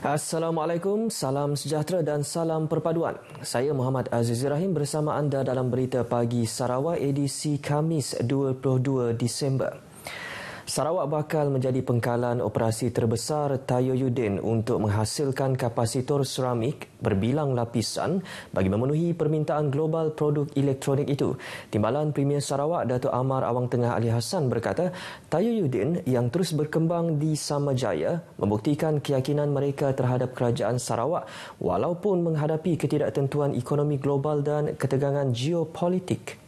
Assalamualaikum, salam sejahtera dan salam perpaduan. Saya Muhammad Aziz Rahim bersama anda dalam Berita Pagi Sarawak edisi Khamis 22 Disember. Sarawak bakal menjadi pengkalan operasi terbesar Tayyoudin untuk menghasilkan kapasitor seramik berbilang lapisan bagi memenuhi permintaan global produk elektronik itu. Timbalan Premier Sarawak Datuk Amar Awang Tengah Ali Hassan berkata, Tayyoudin yang terus berkembang di Samajaya membuktikan keyakinan mereka terhadap kerajaan Sarawak walaupun menghadapi ketidaktentuan ekonomi global dan ketegangan geopolitik.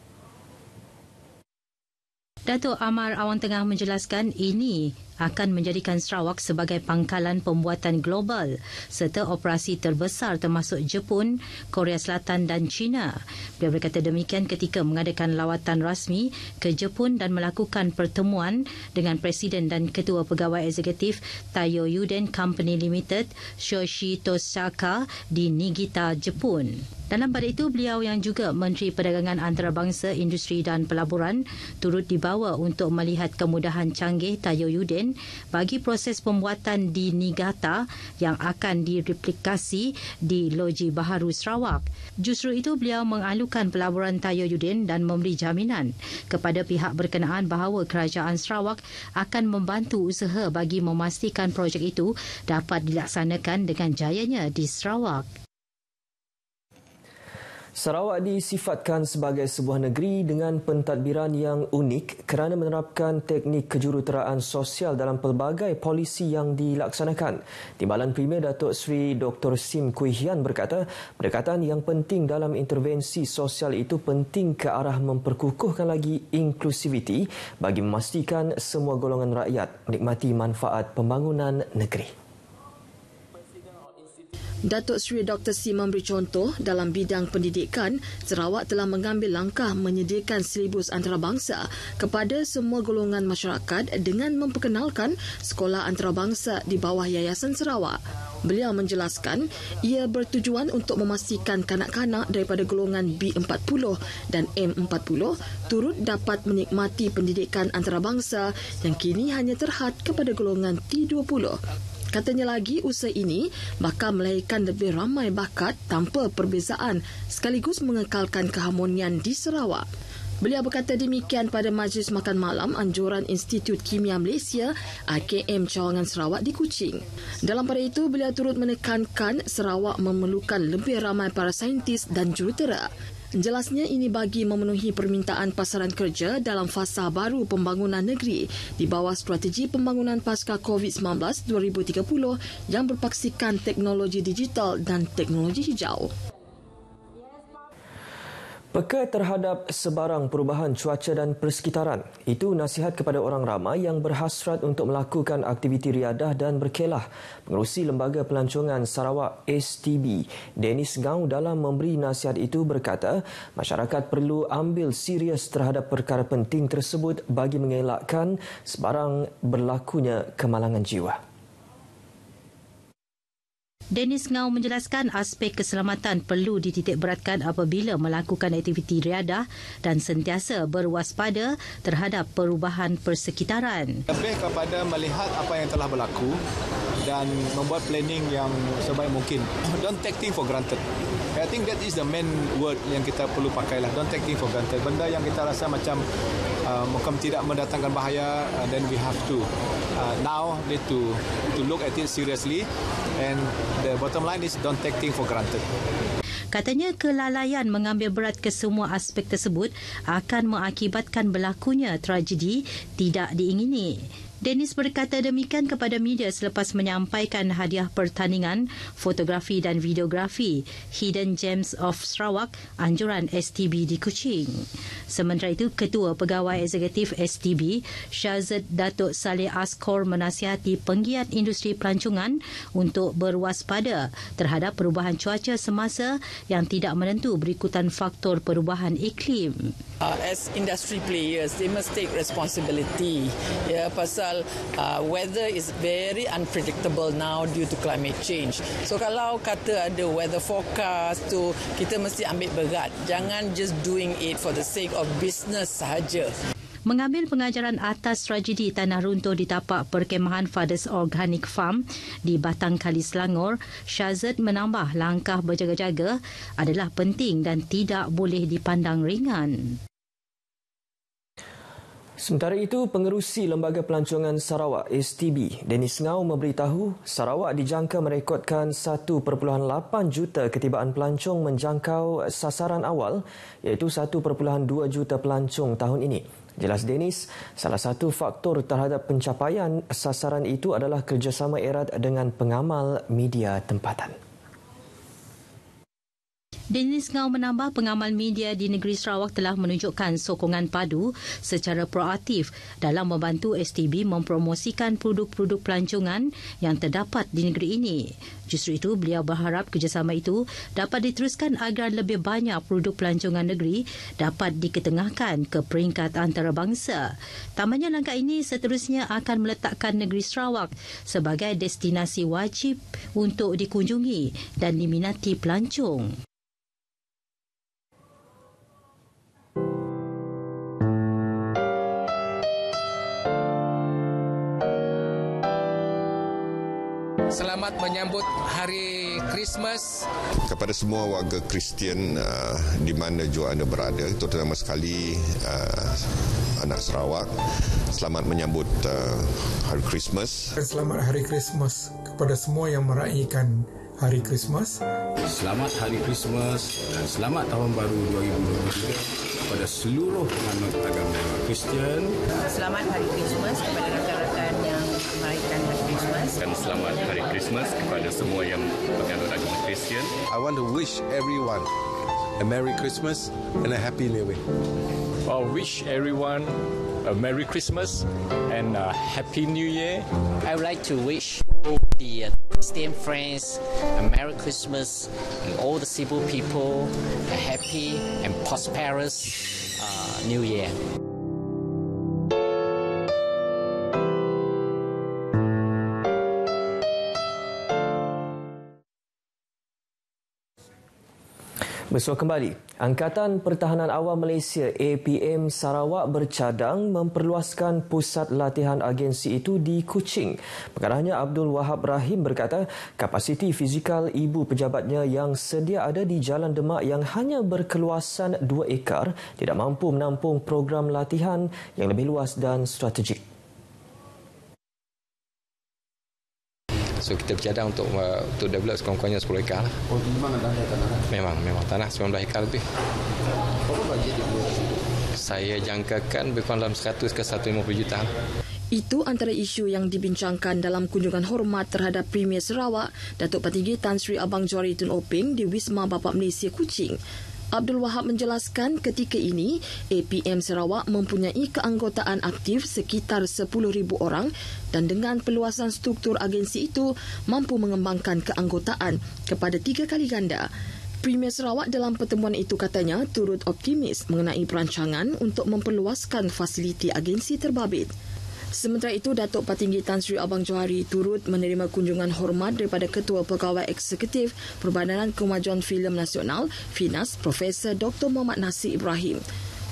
Datuk Amar Awang Tengah menjelaskan ini akan menjadikan Sarawak sebagai pangkalan pembuatan global serta operasi terbesar termasuk Jepun, Korea Selatan dan China. Beliau berkata demikian ketika mengadakan lawatan rasmi ke Jepun dan melakukan pertemuan dengan Presiden dan Ketua Pegawai Eksekutif Tayyoudin Company Limited, Shoshi Tosaka di Niigata, Jepun. Dalam pada itu, beliau yang juga Menteri Perdagangan Antarabangsa, Industri dan Pelaburan turut dibawa untuk melihat kemudahan canggih Tayyoudin bagi proses pembuatan di Niigata yang akan direplikasi di Loji Baharu Sarawak. Justru itu, beliau mengalukan pelaburan Tayyoudin dan memberi jaminan kepada pihak berkenaan bahawa kerajaan Sarawak akan membantu usaha bagi memastikan projek itu dapat dilaksanakan dengan jayanya di Sarawak. Sarawak disifatkan sebagai sebuah negeri dengan pentadbiran yang unik kerana menerapkan teknik kejuruteraan sosial dalam pelbagai polisi yang dilaksanakan. Timbalan Premier Datuk Seri Dr. Sim Kui Hian berkata, pendekatan yang penting dalam intervensi sosial itu penting ke arah memperkukuhkan lagi inklusiviti bagi memastikan semua golongan rakyat menikmati manfaat pembangunan negeri. Datuk Seri Dr. Sim memberi contoh dalam bidang pendidikan, Sarawak telah mengambil langkah menyediakan silibus antarabangsa kepada semua golongan masyarakat dengan memperkenalkan sekolah antarabangsa di bawah Yayasan Sarawak. Beliau menjelaskan ia bertujuan untuk memastikan kanak-kanak daripada golongan B40 dan M40 turut dapat menikmati pendidikan antarabangsa yang kini hanya terhad kepada golongan T20. Katanya lagi, usaha ini bakal melahirkan lebih ramai bakat tanpa perbezaan sekaligus mengekalkan keharmonian di Sarawak. Beliau berkata demikian pada majlis makan malam anjuran Institut Kimia Malaysia IKM Cawangan Sarawak di Kuching. Dalam pada itu, beliau turut menekankan Sarawak memerlukan lebih ramai para saintis dan jurutera. Jelasnya ini bagi memenuhi permintaan pasaran kerja dalam fasa baru pembangunan negeri di bawah strategi pembangunan pasca COVID-19 2030 yang berpaksikan teknologi digital dan teknologi hijau. Peka terhadap sebarang perubahan cuaca dan persekitaran. Itu nasihat kepada orang ramai yang berhasrat untuk melakukan aktiviti riadah dan berkelah. Pengerusi Lembaga Pelancongan Sarawak STB, Dennis Ngau dalam memberi nasihat itu berkata, masyarakat perlu ambil serius terhadap perkara penting tersebut bagi mengelakkan sebarang berlakunya kemalangan jiwa. Dennis Ngau menjelaskan aspek keselamatan perlu dititikberatkan apabila melakukan aktiviti riadah dan sentiasa berwaspada terhadap perubahan persekitaran. Lebih kepada melihat apa yang telah berlaku dan membuat planning yang sebaik mungkin. Don't take things for granted. I think that is the main word yang kita perlu pakailah. Don't take things for granted. Benda yang kita rasa macam mungkin tidak mendatangkan bahaya, then we have to now need to look at it seriously, and the bottom line is don't take things for granted. Katanya kelalaian mengambil berat ke semua aspek tersebut akan mengakibatkan berlakunya tragedi tidak diingini. Dennis berkata demikian kepada media selepas menyampaikan hadiah pertandingan fotografi dan videografi Hidden Gems of Sarawak anjuran STB di Kuching. Sementara itu, Ketua Pegawai Eksekutif STB Syazad Datuk Saleh Askor menasihati penggiat industri pelancongan untuk berwaspada terhadap perubahan cuaca semasa yang tidak menentu berikutan faktor perubahan iklim. As industry players, they must take responsibility. Pasal weather is very unpredictable now due to climate change. So kalau kata ada weather forecast tu, kita mesti ambil berat. Jangan just doing it for the sake of business sahaja. Mengambil pengajaran atas tragedi tanah runtuh di tapak perkemahan Fathers Organic Farm di Batang Kali, Selangor, Syazed menambah langkah berjaga-jaga adalah penting dan tidak boleh dipandang ringan. Sementara itu, Pengerusi Lembaga Pelancongan Sarawak STB, Dennis Ngau memberitahu Sarawak dijangka merekodkan 1.8 juta ketibaan pelancong menjangkau sasaran awal iaitu 1.2 juta pelancong tahun ini. Jelas Dennis, salah satu faktor terhadap pencapaian sasaran itu adalah kerjasama erat dengan pengamal media tempatan. Dennis Ngau menambah pengamal media di negeri Sarawak telah menunjukkan sokongan padu secara proaktif dalam membantu STB mempromosikan produk-produk pelancongan yang terdapat di negeri ini. Justru itu, beliau berharap kerjasama itu dapat diteruskan agar lebih banyak produk pelancongan negeri dapat diketengahkan ke peringkat antarabangsa. Tambahnya, langkah ini seterusnya akan meletakkan negeri Sarawak sebagai destinasi wajib untuk dikunjungi dan diminati pelancong. Selamat menyambut Hari Krismas kepada semua warga Kristian di mana jua anda berada, terutama sekali anak Sarawak. Selamat menyambut Hari Krismas. Selamat Hari Krismas kepada semua yang meraihkan Hari Krismas. Selamat Hari Krismas dan selamat Tahun Baru 2023 kepada seluruh penganut agama Kristian. Selamat Hari Krismas kepada rakan-rakan yang meraihkan Hari Krismas. Dan selamat Hari Krismas kepada semua yang penganut agama Kristian. I want to wish everyone a Merry Christmas and a Happy New Year. I wish everyone a Merry Christmas and a Happy New Year. I would like to wish all the Christian friends a Merry Christmas and all the Cebu people a happy and prosperous New Year. Bersua kembali, Angkatan Pertahanan Awam Malaysia APM Sarawak bercadang memperluaskan pusat latihan agensi itu di Kuching. Pengarahnya Abdul Wahab Rahim berkata kapasiti fizikal ibu pejabatnya yang sedia ada di Jalan Demak yang hanya berkeluasan 2 ekar tidak mampu menampung program latihan yang lebih luas dan strategik. So kita bercadang untuk develop sekurang-kurangnya 10 ekar lah. Oh, di mana tanah? Memang tanah 19 ekar lebih. Berapa bajet itu? Saya jangkakan lebih kurang dalam 100 ke 150 juta. Itu antara isu yang dibincangkan dalam kunjungan hormat terhadap Premier Sarawak, Datuk Patinggi Tan Sri Abang Johari Tun Openg di Wisma Bapa Malaysia Kuching. Abdul Wahab menjelaskan ketika ini APM Sarawak mempunyai keanggotaan aktif sekitar 10,000 orang dan dengan peluasan struktur agensi itu mampu mengembangkan keanggotaan kepada 3 kali ganda. Premier Sarawak dalam pertemuan itu katanya turut optimis mengenai perancangan untuk memperluaskan fasiliti agensi terbabit. Sementara itu, Datuk Patinggi Tan Sri Abang Johari turut menerima kunjungan hormat daripada Ketua Pegawai Eksekutif Perbadanan Kemajuan Filem Nasional, FINAS, Profesor Dr. Muhammad Nasir Ibrahim.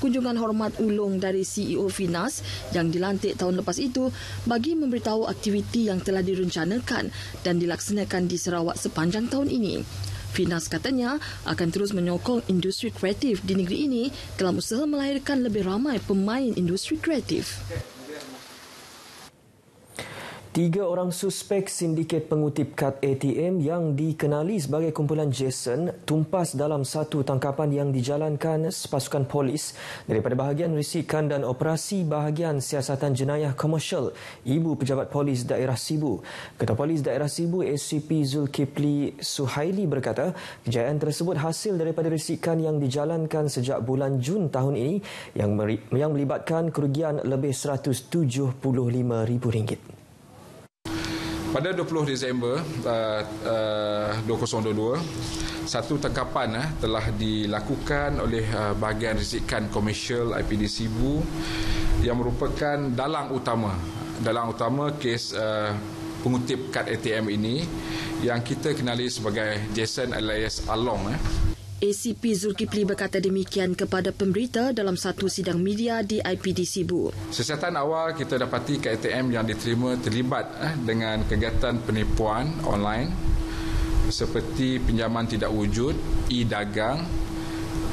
Kunjungan hormat ulung dari CEO FINAS yang dilantik tahun lepas itu bagi memberitahu aktiviti yang telah direncanakan dan dilaksanakan di Sarawak sepanjang tahun ini. FINAS katanya akan terus menyokong industri kreatif di negeri ini dalam usaha melahirkan lebih ramai pemain industri kreatif. 3 orang suspek sindiket pengutip kad ATM yang dikenali sebagai kumpulan Jason tumpas dalam satu tangkapan yang dijalankan pasukan polis daripada bahagian risikan dan operasi bahagian siasatan jenayah komersial Ibu Pejabat Polis Daerah Sibu. Ketua Polis Daerah Sibu SCP Zulkifli Suhaili berkata kejayaan tersebut hasil daripada risikan yang dijalankan sejak bulan Jun tahun ini yang melibatkan kerugian lebih RM175,000. Pada 20 Disember 2022, satu tangkapan telah dilakukan oleh bahagian risikan komersial IPD Sibu yang merupakan dalang utama kes pengutip kad ATM ini yang kita kenali sebagai Jason alias Along. ACP Zulkifli berkata demikian kepada pemberita dalam satu sidang media di IPD Sibu. Siasatan awal kita dapati KATM yang diterima terlibat dengan kegiatan penipuan online seperti pinjaman tidak wujud, e-dagang,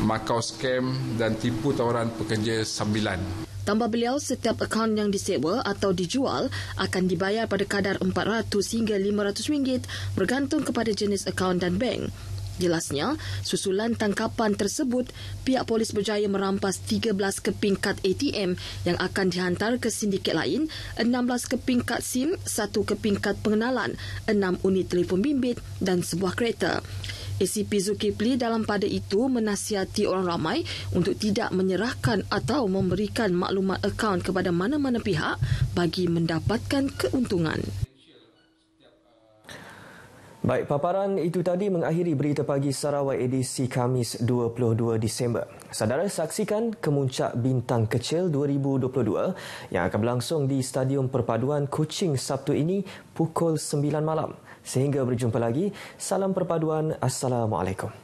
makau scam dan tipu tawaran pekerja sambilan. Tambah beliau, setiap akaun yang disewa atau dijual akan dibayar pada kadar RM400 hingga RM500 bergantung kepada jenis akaun dan bank. Jelasnya, susulan tangkapan tersebut, pihak polis berjaya merampas 13 keping kad ATM yang akan dihantar ke sindiket lain, 16 keping kad SIM, 1 keping kad pengenalan, 6 unit telefon bimbit dan sebuah kereta. ACP Zulkifli dalam pada itu menasihati orang ramai untuk tidak menyerahkan atau memberikan maklumat akaun kepada mana-mana pihak bagi mendapatkan keuntungan. Baik, paparan itu tadi mengakhiri Berita Pagi Sarawak edisi Khamis 22 Disember. Saudara saksikan Kemuncak Bintang Kecil 2022 yang akan berlangsung di Stadium Perpaduan Kuching Sabtu ini pukul 9 malam. Sehingga berjumpa lagi, salam perpaduan. Assalamualaikum.